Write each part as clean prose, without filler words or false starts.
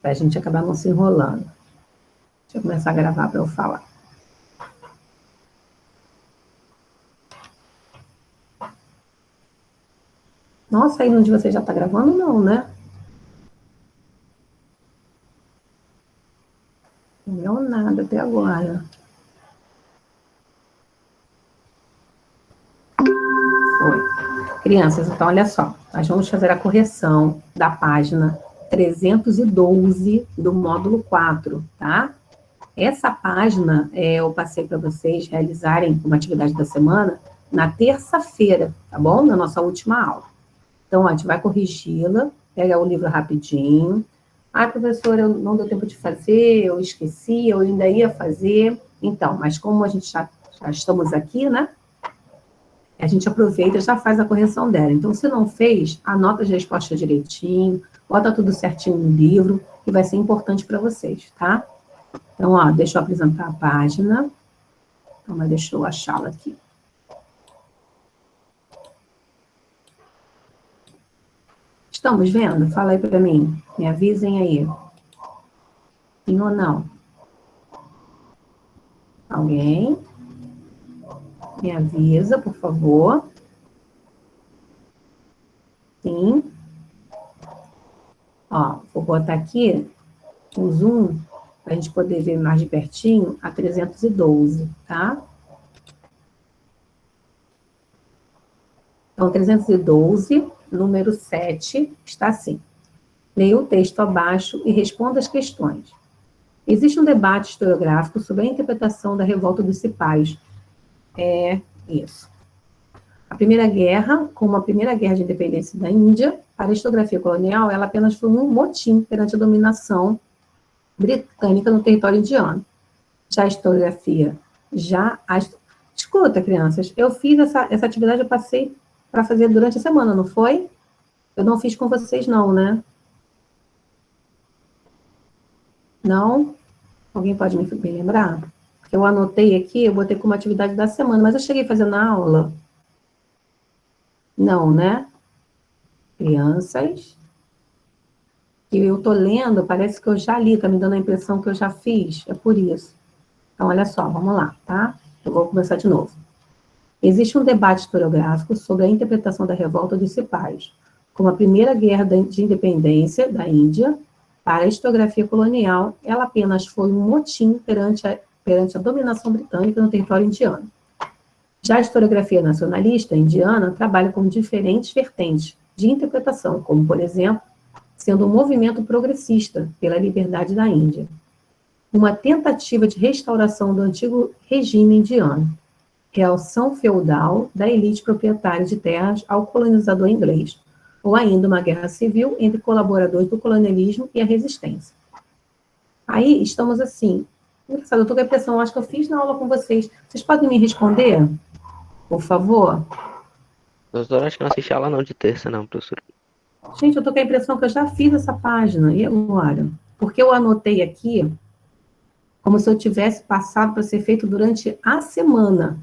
Para a gente acabar não se enrolando. Deixa eu começar a gravar para eu falar. Nossa, aí onde você já está gravando, não, né? Não deu nada até agora. Foi. Crianças, então, olha só. Nós vamos fazer a correção da página 312 do módulo 4, tá? Essa página eu passei para vocês realizarem como atividade da semana na terça-feira, tá bom? Na nossa última aula. Então, ó, a gente vai corrigi-la, pega o livro rapidinho. Ah, professora, não deu tempo de fazer, eu esqueci, eu ainda ia fazer. Então, mas como a gente já estamos aqui, né? A gente aproveita e já faz a correção dela. Então, se não fez, anota as respostas direitinho, bota tudo certinho no livro, que vai ser importante para vocês, tá? Então, ó, deixa eu apresentar a página. Então, mas deixa eu achá-la aqui. Estamos vendo? Fala aí para mim. Me avisem aí. Sim ou não? Alguém? Me avisa, por favor. Sim. Ó, vou botar aqui um zoom para a gente poder ver mais de pertinho a 312, tá? Então, 312, número 7, está assim. Leia o texto abaixo e responda as questões. Existe um debate historiográfico sobre a interpretação da revolta dos cipais. É isso. A Primeira Guerra, como a Primeira Guerra de Independência da Índia, para a historiografia colonial, ela apenas foi um motim perante a dominação britânica no território indiano. Já a historiografia, Escuta, crianças, eu fiz essa atividade, eu passei para fazer durante a semana, não foi? Eu não fiz com vocês não, né? Não? Alguém pode me lembrar? Porque eu anotei aqui, eu botei como atividade da semana, mas eu cheguei a fazer na aula. Não, né? Crianças. Que eu tô lendo, parece que eu já li, tá me dando a impressão que eu já fiz, é por isso. Então, olha só, vamos lá, tá? Eu vou começar de novo. Existe um debate historiográfico sobre a interpretação da revolta dos cipais, como a primeira guerra de independência da Índia. Para a historiografia colonial, ela apenas foi um motim perante a dominação britânica no território indiano. Já a historiografia nacionalista indiana trabalha com diferentes vertentes de interpretação, como, por exemplo, sendo um movimento progressista pela liberdade da Índia, uma tentativa de restauração do antigo regime indiano, reação feudal da elite proprietária de terras ao colonizador inglês, ou ainda uma guerra civil entre colaboradores do colonialismo e a resistência. Aí estamos assim, engraçado, eu estou com a impressão, acho que eu fiz na aula com vocês. Vocês podem me responder, por favor? Doutora, acho que não assisti aula não de terça, não, professor. Gente, eu estou com a impressão que eu já fiz essa página, e agora? Porque eu anotei aqui como se eu tivesse passado para ser feito durante a semana.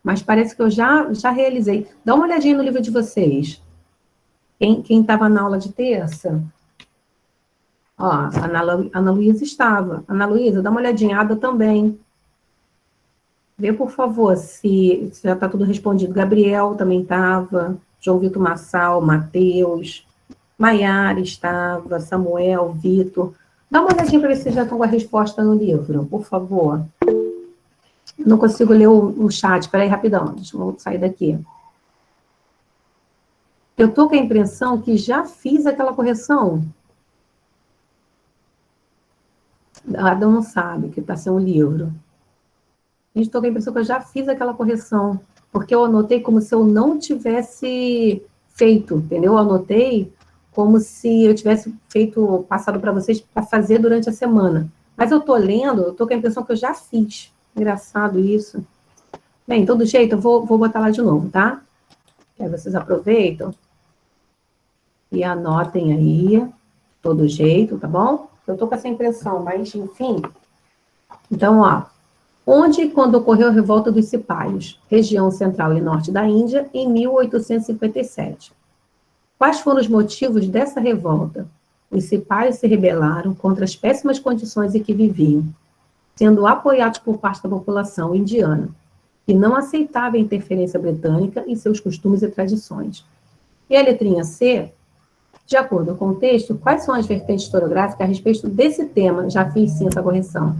Mas parece que eu já realizei. Dá uma olhadinha no livro de vocês. Quem estava na aula de terça? Ó, a Ana Luísa estava. Ana Luísa, dá uma olhadinha. Ada também. Vê, por favor, se já está tudo respondido. Gabriel também estava. João Vitor Massal, Matheus. Maiara estava. Samuel, Vitor. Dá uma olhadinha para ver se vocês já estão com a resposta no livro, por favor. Não consigo ler o chat. Espera aí, rapidão. Deixa eu sair daqui. Eu estou com a impressão que já fiz aquela correção. A Ada não sabe que está sendo um livro. Estou com a impressão que eu já fiz aquela correção. Porque eu anotei como se eu não tivesse feito, entendeu? Eu anotei como se eu tivesse feito, passado para vocês para fazer durante a semana. Mas eu estou lendo, eu estou com a impressão que eu já fiz. Engraçado isso. Bem, de todo jeito, eu vou botar lá de novo, tá? Aí vocês aproveitam e anotem aí, de todo jeito, tá bom? Eu tô com essa impressão, mas, enfim. Então, ó. Onde e quando ocorreu a revolta dos cipaios? Região central e norte da Índia, em 1857. Quais foram os motivos dessa revolta? os cipayos se rebelaram contra as péssimas condições em que viviam, sendo apoiados por parte da população indiana, que não aceitava a interferência britânica em seus costumes e tradições. E a letrinha C, de acordo com o texto, quais são as vertentes historiográficas a respeito desse tema? Já fiz sim essa correção.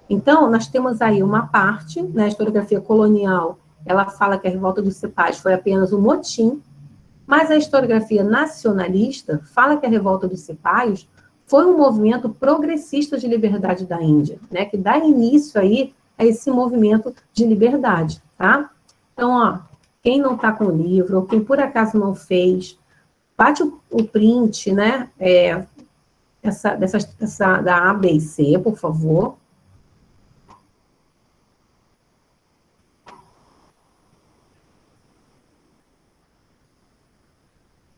Então, nós temos aí uma parte, né, a historiografia colonial, ela fala que a revolta dos cipayos foi apenas um motim, mas a historiografia nacionalista fala que a revolta dos cipayos foi um movimento progressista de liberdade da Índia, né, que dá início aí a esse movimento de liberdade, tá? Então, ó, quem não está com o livro, ou quem por acaso não fez, bate o print, né, da A, B e C, por favor.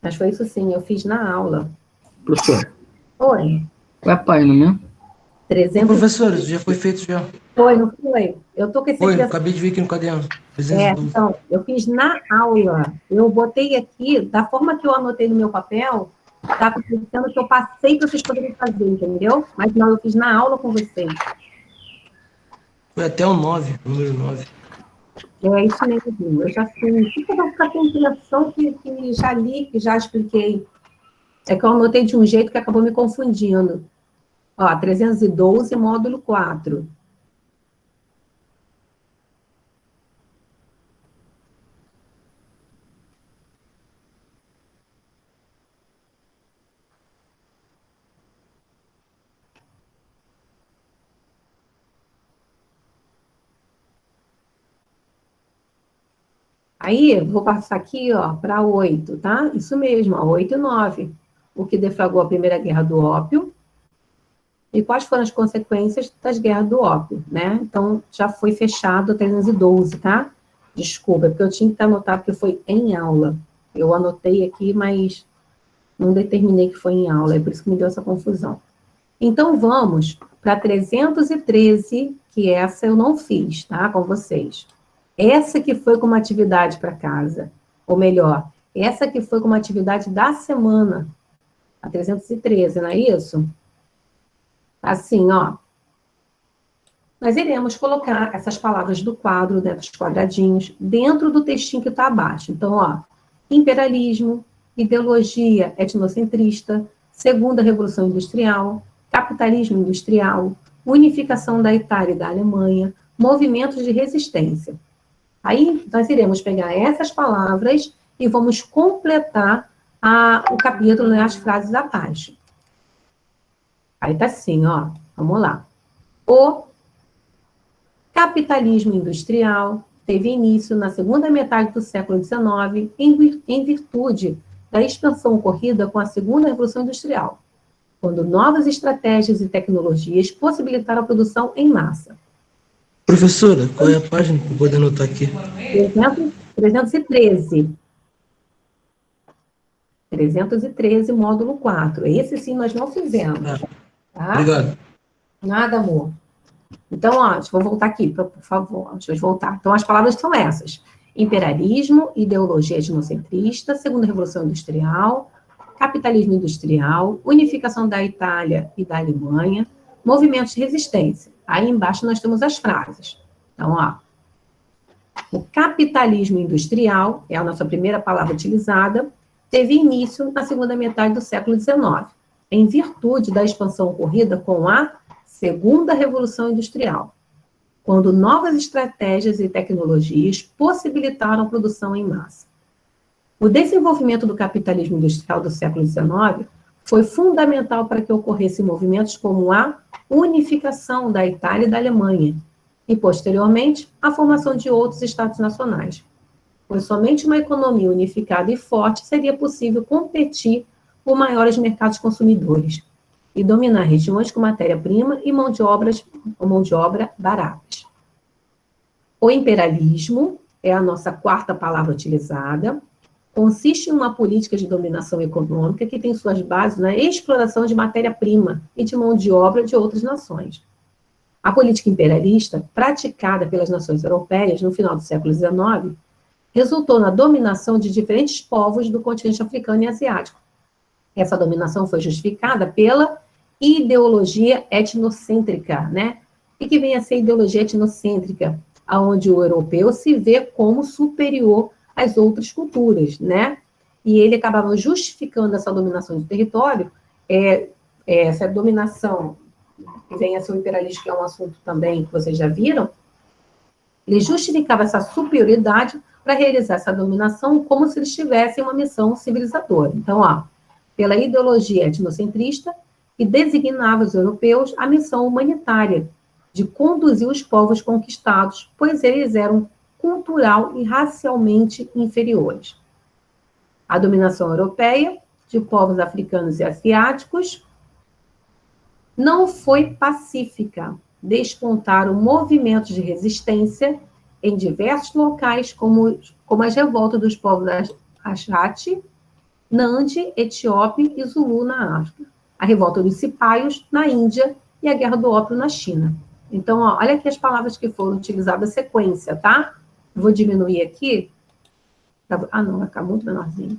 Mas foi isso sim, eu fiz na aula. Professor, Oi. qual é a página mesmo? 300... Professor, já foi feito já. Foi, não foi? Eu tô com esse... Foi, acabei de ver aqui no caderno. 312. Então, eu fiz na aula. Eu botei aqui, da forma que eu anotei no meu papel, tá acontecendo que eu passei para vocês poderem fazer, entendeu? Mas não, eu fiz na aula com vocês. Foi até o 9, número 9. É isso mesmo, eu já fiz. Fica vai ficar com a impressão que já li, que já expliquei. É que eu anotei de um jeito que acabou me confundindo. Ó, 312, módulo 4. Aí, vou passar aqui, ó, para 8, tá? Isso mesmo, ó, 8 e 9. O que deflagrou a Primeira Guerra do Ópio e quais foram as consequências das guerras do ópio, né? Então, já foi fechado a 312, tá? Desculpa, porque eu tinha que anotar, porque foi em aula. Eu anotei aqui, mas não determinei que foi em aula, é por isso que me deu essa confusão. Então, vamos para 313, que essa eu não fiz, tá? Com vocês. Essa que foi como atividade para casa. Ou melhor, essa que foi como atividade da semana. A 313, não é isso? Assim, ó. Nós iremos colocar essas palavras do quadro, né, dos quadradinhos, dentro do textinho que está abaixo. Então, ó, imperialismo, ideologia etnocentrista, segunda revolução industrial, capitalismo industrial, unificação da Itália e da Alemanha, movimentos de resistência. Aí, nós iremos pegar essas palavras e vamos completar o capítulo, né, as frases abaixo. Aí tá assim, ó, vamos lá. O capitalismo industrial teve início na segunda metade do século XIX em virtude da expansão ocorrida com a segunda revolução industrial, quando novas estratégias e tecnologias possibilitaram a produção em massa. Professora, qual é a página para poder anotar aqui? 313. 313, módulo 4. Esse sim nós não fizemos. Tá? Obrigado. Nada, amor. Então, ó, deixa eu voltar aqui, por favor. Deixa eu voltar. Então, as palavras são essas. Imperialismo, ideologia etnocentrista, segunda revolução industrial, capitalismo industrial, unificação da Itália e da Alemanha, movimentos de resistência. Aí embaixo nós temos as frases. Então, ó, o capitalismo industrial, é a nossa primeira palavra utilizada, teve início na segunda metade do século XIX, em virtude da expansão ocorrida com a segunda revolução industrial, quando novas estratégias e tecnologias possibilitaram a produção em massa. O desenvolvimento do capitalismo industrial do século XIX foi fundamental para que ocorressem movimentos como a unificação da Itália e da Alemanha, e, posteriormente, a formação de outros estados nacionais. Pois somente uma economia unificada e forte seria possível competir por maiores mercados consumidores e dominar regiões com matéria-prima e mão de obra baratas. O imperialismo é a nossa quarta palavra utilizada, consiste em uma política de dominação econômica que tem suas bases na exploração de matéria-prima e de mão de obra de outras nações. A política imperialista, praticada pelas nações europeias no final do século XIX, resultou na dominação de diferentes povos do continente africano e asiático, Essa dominação foi justificada pela ideologia etnocêntrica, né? O que vem a ser ideologia etnocêntrica? Onde o europeu se vê como superior às outras culturas, né? E ele acabava justificando essa dominação de território, essa dominação, que vem a ser o imperialismo, que é um assunto também que vocês já viram, ele justificava essa superioridade para realizar essa dominação como se eles tivessem uma missão civilizadora. Então, ó, pela ideologia etnocentrista, e designava os europeus a missão humanitária de conduzir os povos conquistados, pois eles eram cultural e racialmente inferiores. A dominação europeia de povos africanos e asiáticos não foi pacífica. Despontaram movimentos de resistência em diversos locais, como as revoltas dos povos Axate, Nandi, Etiópia e Zulu na África, a revolta dos Cipaios na Índia e a Guerra do Ópio na China. Então, ó, olha aqui as palavras que foram utilizadas, a sequência, tá? Vou diminuir aqui. Ah, não, vai ficar muito menorzinho.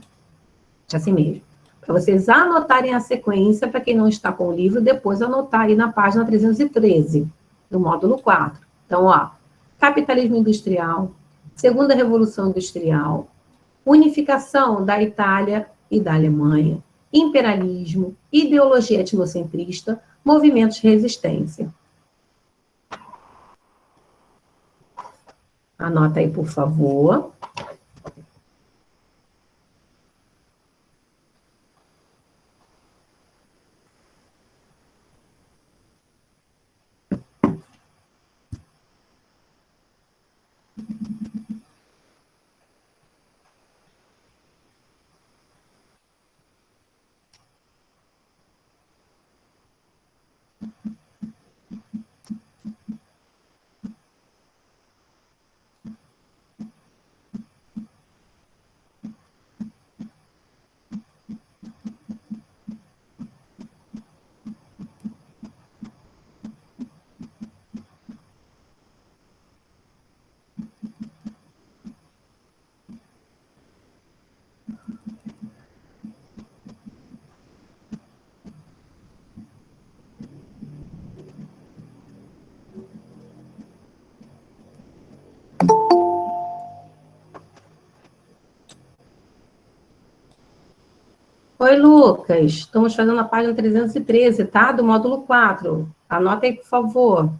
Assim mesmo. Para vocês anotarem a sequência, para quem não está com o livro, depois anotar aí na página 313, do módulo 4. Então, ó, capitalismo industrial, segunda revolução industrial, unificação da Itália e da Alemanha, imperialismo, ideologia etnocentrista, movimentos de resistência. Anota aí, por favor. Oi, Lucas. Estamos fazendo a página 313, tá? Do módulo 4. Anota aí, por favor.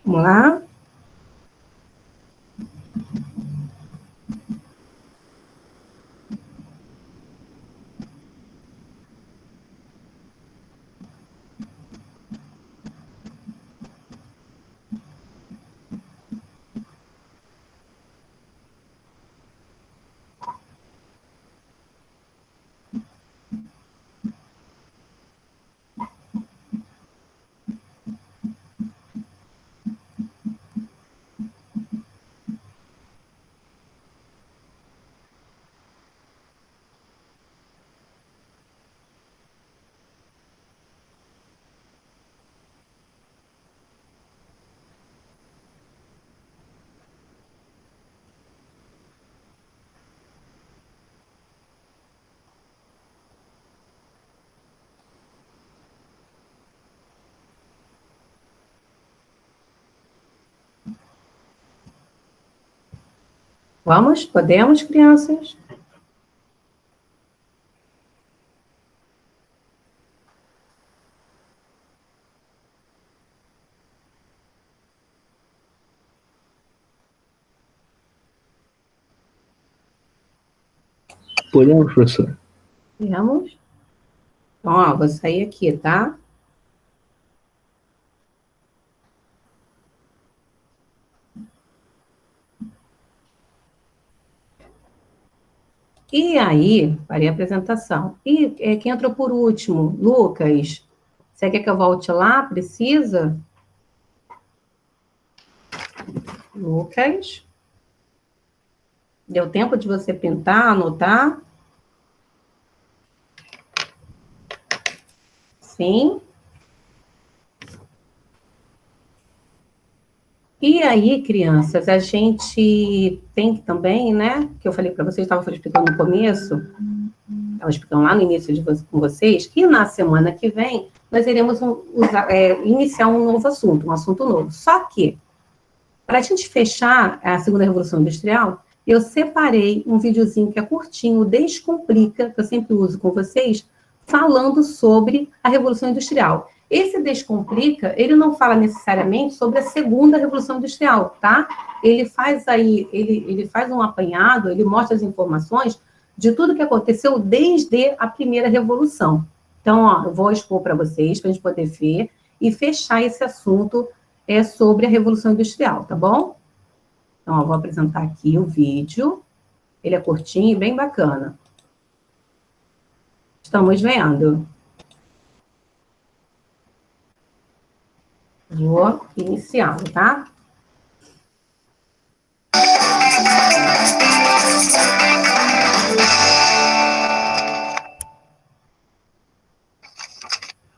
Vamos lá? Vamos? Podemos, crianças? Podemos, professor. Podemos? Então, ó, vou sair aqui, tá? E aí, parei a apresentação. E quem entrou por último? Lucas, você quer que eu volte lá? Precisa? Lucas? Deu tempo de você printar, anotar? Sim. E aí, crianças, a gente tem que também, né? Que eu falei para vocês, estava explicando no começo, estava explicando lá no início com vocês, que na semana que vem nós iremos iniciar um novo assunto, um assunto novo. Só que, para a gente fechar a segunda Revolução Industrial, eu separei um videozinho que é curtinho, o Descomplica, que eu sempre uso com vocês, falando sobre a Revolução Industrial. Esse Descomplica, ele não fala necessariamente sobre a segunda Revolução Industrial, tá? Ele faz aí, ele faz um apanhado, ele mostra as informações de tudo que aconteceu desde a primeira Revolução. Então, ó, eu vou expor para vocês, para a gente poder ver e fechar esse assunto sobre a Revolução Industrial, tá bom? Então, eu vou apresentar aqui o vídeo. Ele é curtinho e bem bacana. Estamos vendo. Vou iniciar, tá?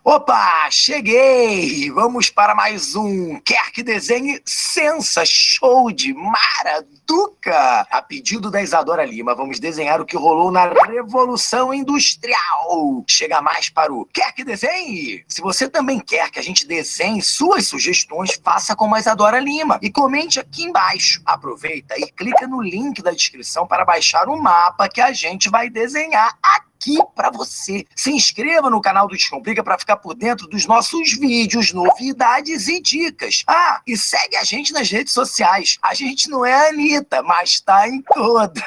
Opa, cheguei! Vamos para mais um Quer que Desenhe Sensa Show de Maraduca! A pedido da Isadora Lima, vamos desenhar o que rolou na Revolução Industrial. Chega mais para o Quer que Desenhe? Se você também quer que a gente desenhe suas sugestões, faça como a Isadora Lima e comente aqui embaixo. Aproveita e clica no link da descrição para baixar o mapa que a gente vai desenhar aqui para você. Se inscreva no canal do Descomplica para ficar por dentro dos nossos vídeos, novidades e dicas. Ah, e segue a gente nas redes sociais. A gente não é a Anitta, mas está em todas.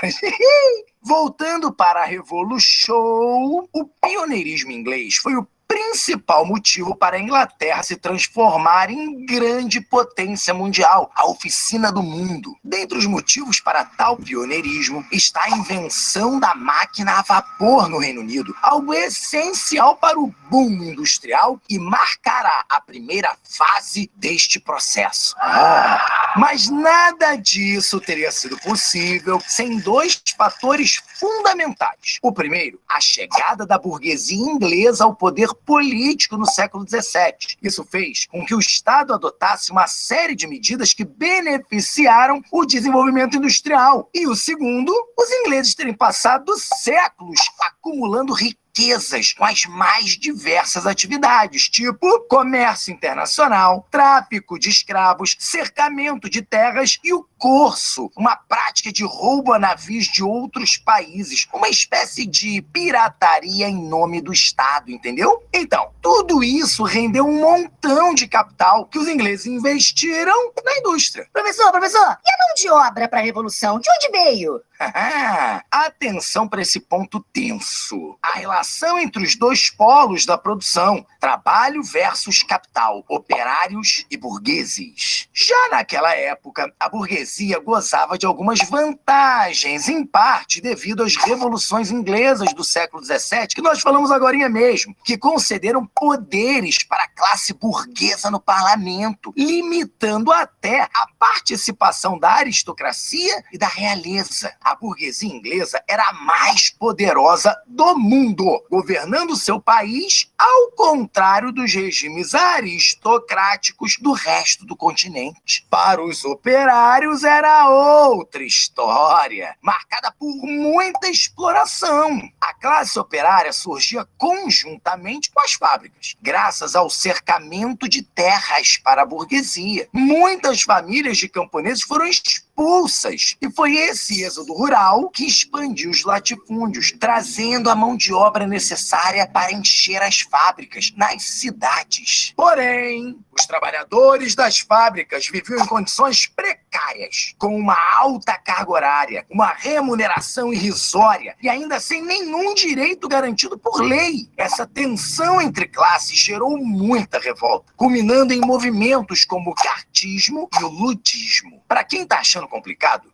Voltando para a Revolution, o pioneirismo inglês foi o principal motivo para a Inglaterra se transformar em grande potência mundial, a oficina do mundo. Dentre os motivos para tal pioneirismo está a invenção da máquina a vapor no Reino Unido, algo essencial para o boom industrial e marcará a primeira fase deste processo. Mas nada disso teria sido possível sem dois fatores fundamentais. O primeiro, a chegada da burguesia inglesa ao poder político no século XVII. Isso fez com que o Estado adotasse uma série de medidas que beneficiaram o desenvolvimento industrial. E o segundo, os ingleses terem passado séculos acumulando riquezas com as mais diversas atividades, tipo comércio internacional, tráfico de escravos, cercamento de terras e o corso, uma prática de roubo a navios de outros países, uma espécie de pirataria em nome do Estado, entendeu? Então, tudo isso rendeu um montão de capital que os ingleses investiram na indústria. Professor, e a mão de obra para a Revolução? De onde veio? Atenção para esse ponto tenso. A relação entre os dois polos da produção, trabalho versus capital, operários e burgueses. Já naquela época, a burguesia gozava de algumas vantagens, em parte devido às revoluções inglesas do século XVII, que nós falamos agorinha mesmo, que concederam poderes para a classe burguesa no parlamento, limitando até a participação da aristocracia e da realeza. A burguesia inglesa era a mais poderosa do mundo, governando seu país ao contrário dos regimes aristocráticos do resto do continente. Para os operários era outra história, marcada por muita exploração. A classe operária surgia conjuntamente com as fábricas, graças ao cercamento de terras para a burguesia. Muitas famílias de camponeses foram expulsas expulsas. E foi esse êxodo rural que expandiu os latifúndios, trazendo a mão de obra necessária para encher as fábricas nas cidades. Porém, os trabalhadores das fábricas viviam em condições precárias, com uma alta carga horária, uma remuneração irrisória e ainda sem nenhum direito garantido por lei. Essa tensão entre classes gerou muita revolta, culminando em movimentos como o cartismo e o ludismo. Para quem tá achando complicado,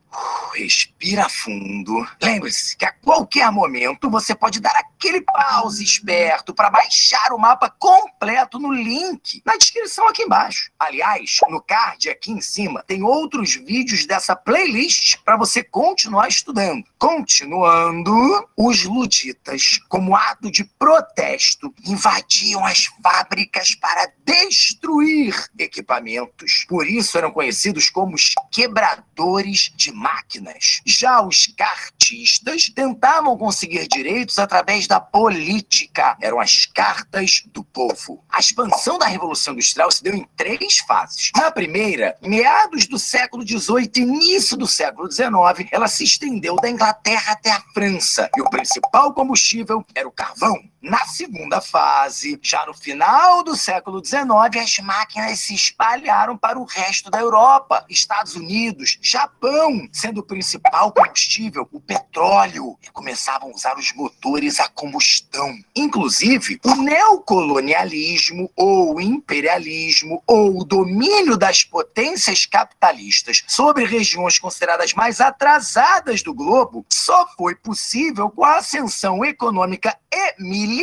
respira fundo. Lembre-se que a qualquer momento você pode dar aquele pause esperto para baixar o mapa completo no link na descrição aqui embaixo. Aliás, no card aqui em cima tem outros vídeos dessa playlist para você continuar estudando. Continuando, os luditas, como ato de protesto, invadiam as fábricas para destruir equipamentos. Por isso eram conhecidos como os quebradores de máquinas. Já os cartistas tentavam conseguir direitos através da política. Eram as cartas do povo. A expansão da Revolução Industrial se deu em 3 fases. Na primeira, meados do século XVIII e início do século XIX, ela se estendeu da Inglaterra até a França. E o principal combustível era o carvão. Na segunda fase, já no final do século XIX, as máquinas se espalharam para o resto da Europa, Estados Unidos, Japão, sendo o principal combustível o petróleo, e começavam a usar os motores a combustão. Inclusive, o neocolonialismo, ou o imperialismo, ou o domínio das potências capitalistas sobre regiões consideradas mais atrasadas do globo só foi possível com a ascensão econômica e militar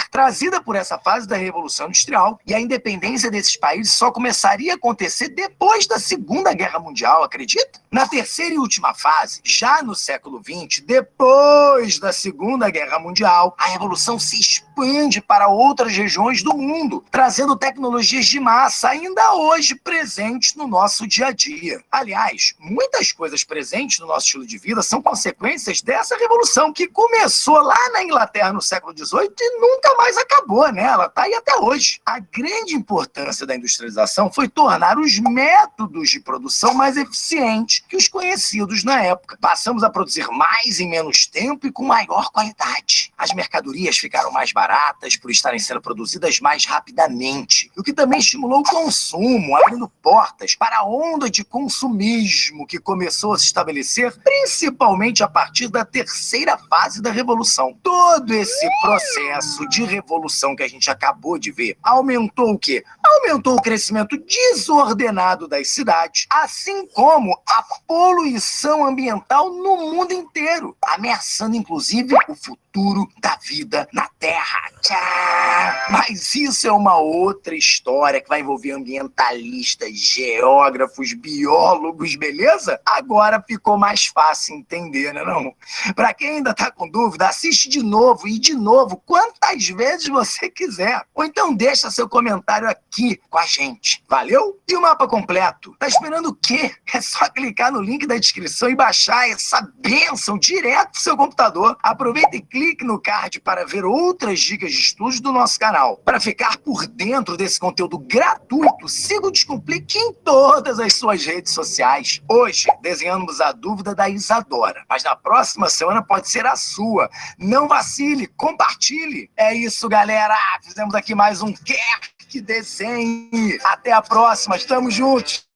trazida por essa fase da Revolução Industrial, e a independência desses países só começaria a acontecer depois da Segunda Guerra Mundial, acredita? Na terceira e última fase, já no século XX, depois da Segunda Guerra Mundial, a Revolução se expande para outras regiões do mundo, trazendo tecnologias de massa ainda hoje presentes no nosso dia a dia. Aliás, muitas coisas presentes no nosso estilo de vida são consequências dessa revolução que começou lá na Inglaterra no século XVIII e nunca mais acabou, né? Ela está aí até hoje. A grande importância da industrialização foi tornar os métodos de produção mais eficientes que os conhecidos na época. Passamos a produzir mais em menos tempo e com maior qualidade. As mercadorias ficaram mais baratas por estarem sendo produzidas mais rapidamente, o que também estimulou o consumo, abrindo portas para a onda de consumismo que começou a se estabelecer, principalmente a partir da terceira fase da Revolução. Todo esse processo de revolução que a gente acabou de ver aumentou o quê? Aumentou o crescimento desordenado das cidades, assim como a poluição ambiental no mundo inteiro, ameaçando inclusive o futuro da vida na Terra. Tchá! Mas isso é uma outra história que vai envolver ambientalistas, geógrafos, biólogos, beleza? Agora ficou mais fácil entender, né não? Pra quem ainda tá com dúvida, assiste de novo e de novo, quantas vezes você quiser. Ou então deixa seu comentário aqui com a gente. Valeu? E o mapa completo? Tá esperando o quê? É só clicar no link da descrição e baixar essa bênção direto pro seu computador. Aproveita e clique no card para ver outras dicas de estudos do nosso canal. Para ficar por dentro desse conteúdo gratuito, siga o Descomplique em todas as suas redes sociais. Hoje, desenhamos a dúvida da Isadora, mas na próxima semana pode ser a sua. Não vacile, compartilhe. É isso, galera. Fizemos aqui mais um Quer Que Desenhe. Até a próxima. Estamos juntos.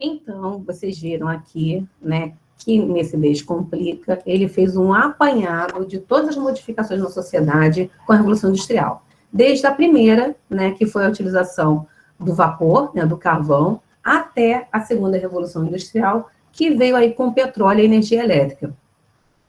Então, vocês viram aqui, né, que nesse Descomplica, ele fez um apanhado de todas as modificações na sociedade com a Revolução Industrial. Desde a primeira, né, que foi a utilização do vapor, né, do carvão, até a segunda Revolução Industrial, que veio aí com o petróleo e a energia elétrica.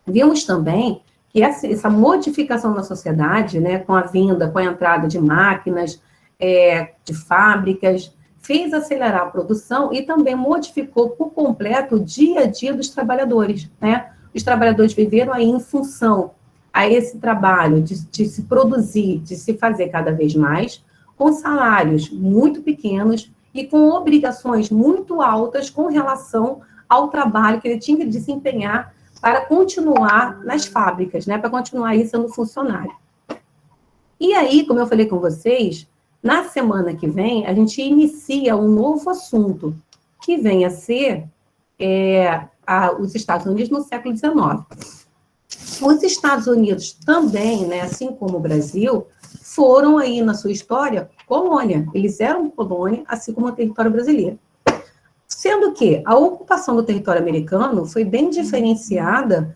Vimos também que essa modificação na sociedade, né, com a vinda, com a entrada de máquinas, de fábricas, fez acelerar a produção e também modificou por completo o dia a dia dos trabalhadores, né? Os trabalhadores viveram aí em função a esse trabalho de se produzir, de se fazer cada vez mais, com salários muito pequenos e com obrigações muito altas com relação ao trabalho que ele tinha que desempenhar para continuar nas fábricas, né? Para continuar aí sendo funcionário. E aí, como eu falei com vocês, Na semana que vem, a gente inicia um novo assunto, que vem a ser os Estados Unidos no século XIX. Os Estados Unidos também, né, assim como o Brasil, foram aí na sua história colônia. Eles eram colônia, assim como o território brasileiro. Sendo que a ocupação do território americano foi bem diferenciada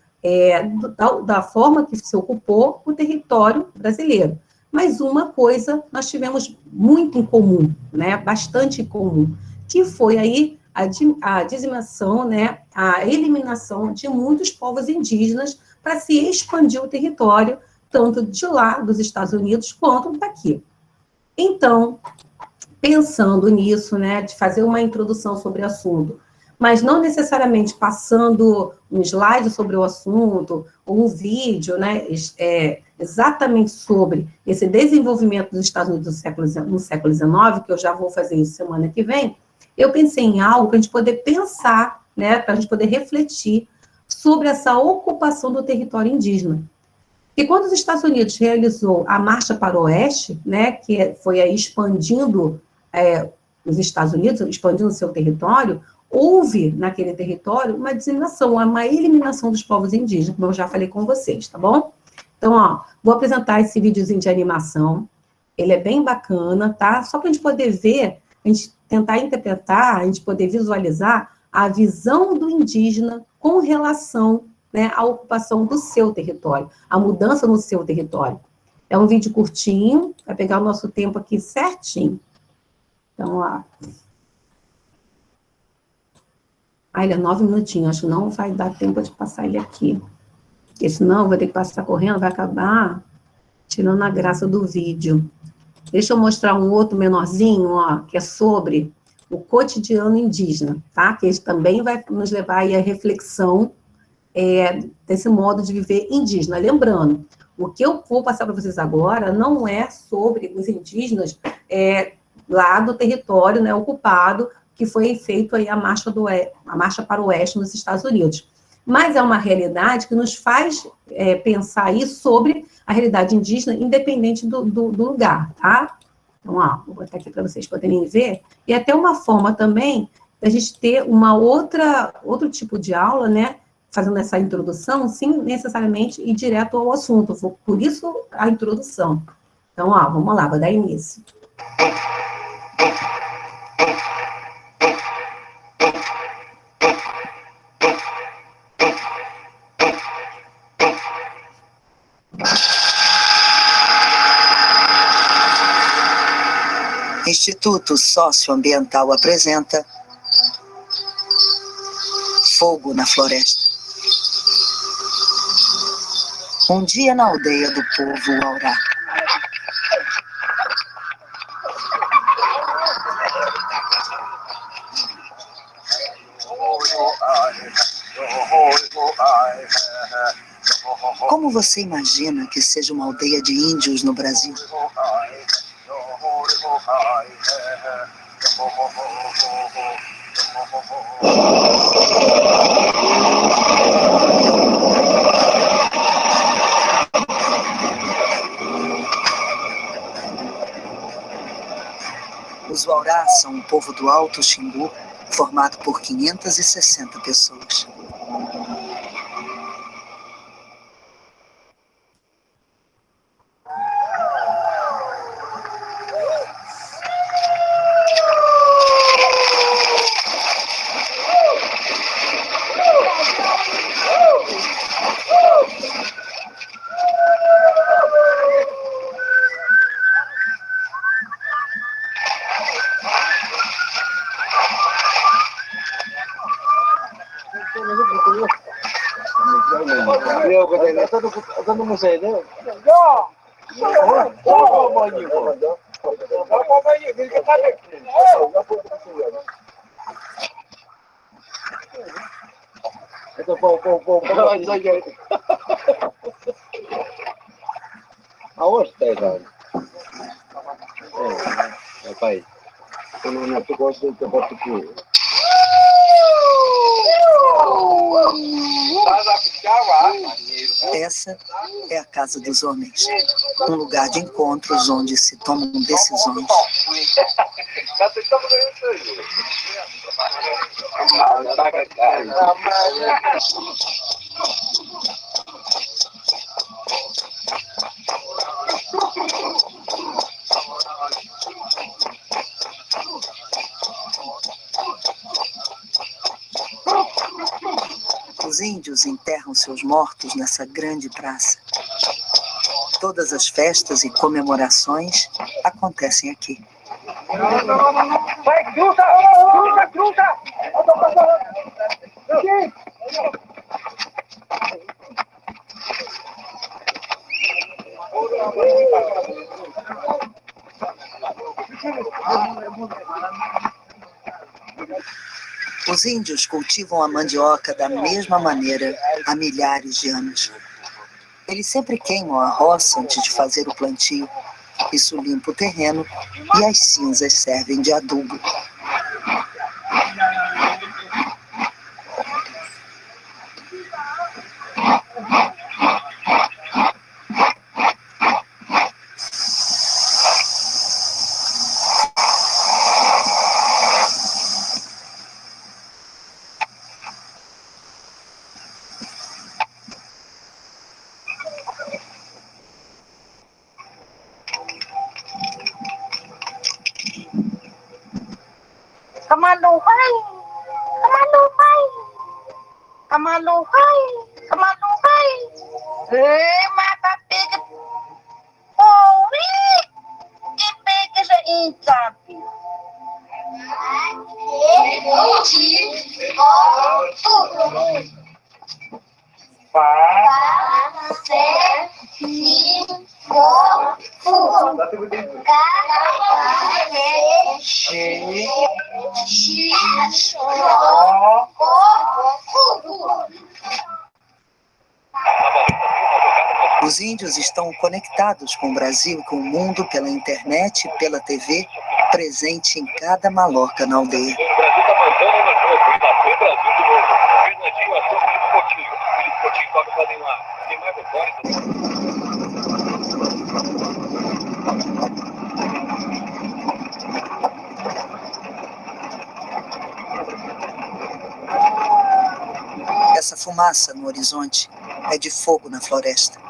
da forma que se ocupou o território brasileiro. Mas uma coisa nós tivemos muito em comum, né, bastante em comum, que foi aí a dizimação, né, a eliminação de muitos povos indígenas para se expandir o território, tanto de lá, dos Estados Unidos, quanto daqui. Então, pensando nisso, né, de fazer uma introdução sobre o assunto, mas não necessariamente passando um slide sobre o assunto, ou um vídeo, né, exatamente sobre esse desenvolvimento dos Estados Unidos no século XIX, que eu já vou fazer isso semana que vem, eu pensei em algo para a gente poder pensar, né, para a gente poder refletir sobre essa ocupação do território indígena. E quando os Estados Unidos realizou a Marcha para o Oeste, né, que foi aí expandindo os Estados Unidos, expandindo o seu território, houve naquele território uma dizimação, uma eliminação dos povos indígenas, como eu já falei com vocês, tá bom? Então, ó, vou apresentar esse videozinho de animação, ele é bem bacana, tá? Só para a gente poder ver, a gente tentar interpretar, a gente poder visualizar a visão do indígena com relação, né, à ocupação do seu território, a mudança no seu território. É um vídeo curtinho, vai pegar o nosso tempo aqui certinho. Então, ó. Ele é 9 minutinhos, acho que não vai dar tempo de passar ele aqui. Porque senão eu vou ter que passar correndo, vai acabar tirando a graça do vídeo. Deixa eu mostrar um outro menorzinho, ó, que é sobre o cotidiano indígena, tá? Que esse também vai nos levar aí à reflexão desse modo de viver indígena. Lembrando, o que eu vou passar para vocês agora não é sobre os indígenas lá do território, né, ocupado, que foi feito aí a Marcha para o Oeste nos Estados Unidos. Mas é uma realidade que nos faz pensar aí sobre a realidade indígena, independente do lugar, tá? Então, ó, vou botar aqui para vocês poderem ver. E até uma forma também da gente ter outro tipo de aula, né? Fazendo essa introdução, sem necessariamente ir direto ao assunto. Por isso, a introdução. Então, ó, vamos lá, vou dar início. Instituto Socioambiental apresenta Fogo na Floresta. Um dia na aldeia do povo Aurá. Como você imagina que seja uma aldeia de índios no Brasil? Os Waurá são um povo do Alto Xingu, formado por 560 pessoas. Aonde está errado? Pai, eu não gosto de tomar tudo. Essa é a casa dos homens, um lugar de encontros onde se tomam decisões. Os índios enterram seus mortos nessa grande praça. Todas as festas e comemorações acontecem aqui. Os índios cultivam a mandioca da mesma maneira há milhares de anos. Eles sempre queimam a roça antes de fazer o plantio. Isso limpa o terreno e as cinzas servem de adubo. Kamaluhay! Kamaluhay! Kamaluhay! Kamaluhay! Mapapigit! Owi! Ipigit sa insabi! Os índios estão conectados com o Brasil, com o mundo, pela internet e pela TV, presente em cada maloca na aldeia. Essa fumaça no horizonte é de fogo na floresta.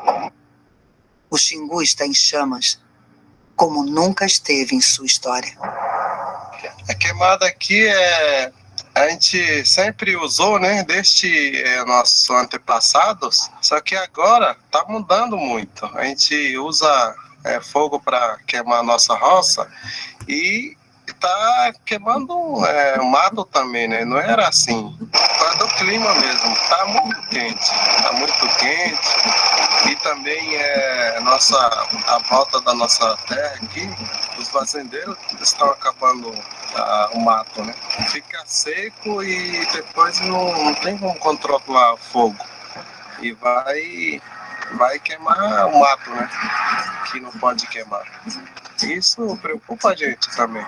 O Xingu está em chamas, como nunca esteve em sua história. A queimada aqui a gente sempre usou, né, desde nossos antepassados, só que agora está mudando muito. A gente usa fogo para queimar a nossa roça e está queimando mato também, né? Não era assim. Por causa do clima mesmo. Está muito quente. E também a volta da nossa terra aqui, os fazendeiros estão acabando o mato, né? Fica seco e depois não tem como controlar o fogo. E vai queimar o mato, né? Que não pode queimar. Isso preocupa a gente também.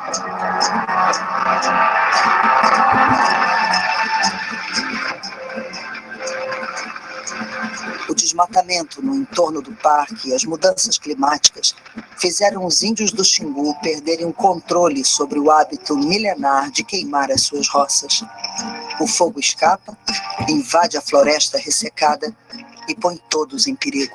O desmatamento no entorno do parque e as mudanças climáticas fizeram os índios do Xingu perderem o controle sobre o hábito milenar de queimar as suas roças. O fogo escapa, invade a floresta ressecada e põe todos em perigo.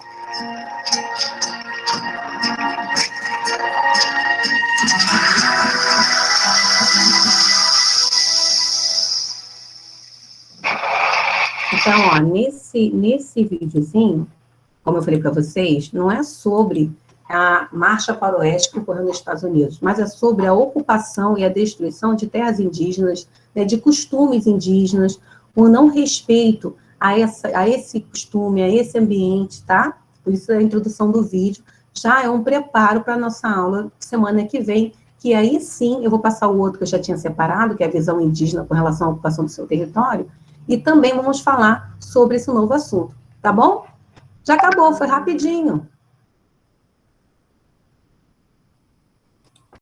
Então, ó, nesse videozinho, como eu falei para vocês, não é sobre a marcha para o oeste que ocorreu nos Estados Unidos, mas é sobre a ocupação e a destruição de terras indígenas, né, de costumes indígenas, o não respeito a esse costume, a esse ambiente, tá? Por isso a introdução do vídeo já é um preparo para a nossa aula semana que vem, que aí sim eu vou passar o outro que eu já tinha separado, que é a visão indígena com relação à ocupação do seu território, e também vamos falar sobre esse novo assunto, tá bom? Já acabou, foi rapidinho.